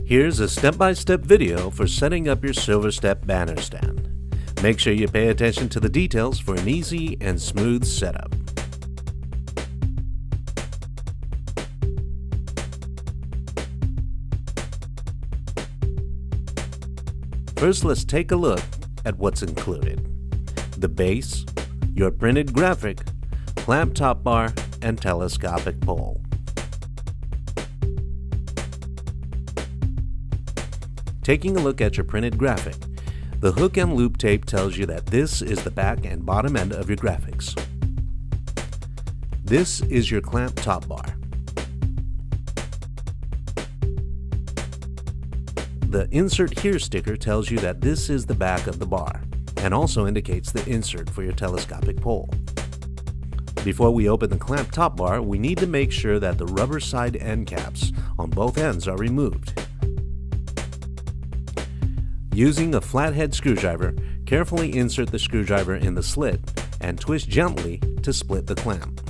Here's a step-by-step video for setting up your Silverstep banner stand. Make sure you pay attention to the details for an easy and smooth setup. First, let's take a look at what's included. The base, your printed graphic, clamp top bar, and telescopic pole. Taking a look at your printed graphic, the hook and loop tape tells you that this is the back and bottom end of your graphics. This is your clamp top bar. The Insert Here sticker tells you that this is the back of the bar and also indicates the insert for your telescopic pole. Before we open the clamp top bar, we need to make sure that the rubber side end caps on both ends are removed. Using a flathead screwdriver, carefully insert the screwdriver in the slit and twist gently to split the clamp.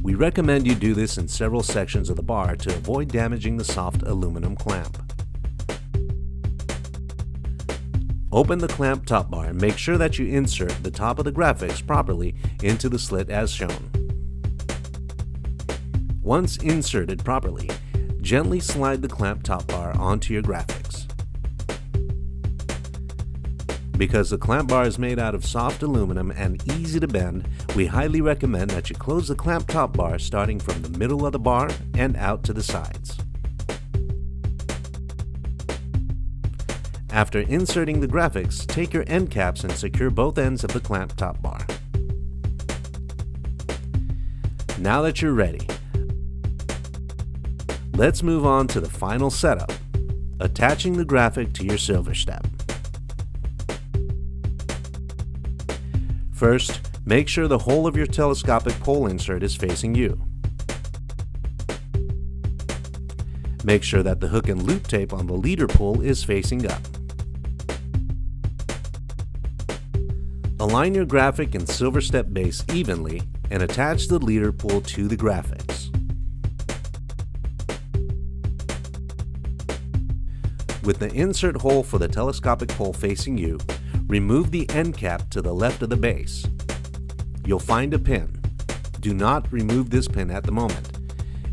We recommend you do this in several sections of the bar to avoid damaging the soft aluminum clamp. Open the clamp top bar and make sure that you insert the top of the graphics properly into the slit as shown. Once inserted properly, gently slide the clamp top bar onto your graphics. Because the clamp bar is made out of soft aluminum and easy to bend, we highly recommend that you close the clamp top bar starting from the middle of the bar and out to the sides. After inserting the graphics, take your end caps and secure both ends of the clamp top bar. Now that you're ready, let's move on to the final setup, attaching the graphic to your Silverstep. First, make sure the hole of your telescopic pole insert is facing you. Make sure that the hook and loop tape on the leader pull is facing up. Align your graphic and Silverstep base evenly and attach the leader pull to the graphics. With the insert hole for the telescopic pole facing you, remove the end cap to the left of the base. You'll find a pin. Do not remove this pin at the moment.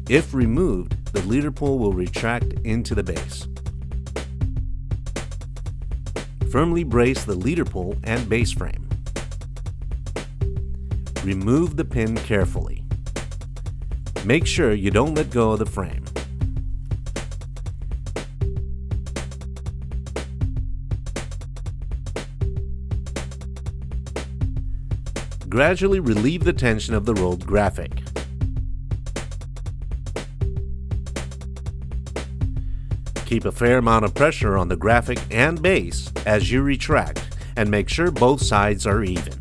If removed, the leader pull will retract into the base. Firmly brace the leader pull and base frame. Remove the pin carefully. Make sure you don't let go of the frame. Gradually relieve the tension of the rolled graphic. Keep a fair amount of pressure on the graphic and base as you retract, and make sure both sides are even.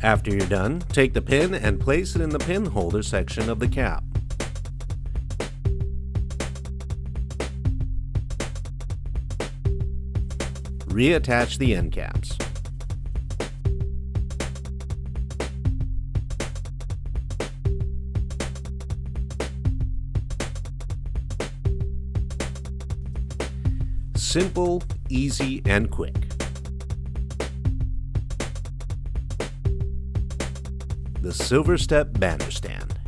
After you're done, take the pin and place it in the pin holder section of the cap. Reattach the end caps. Simple, easy, and quick. The Silverstep banner stand.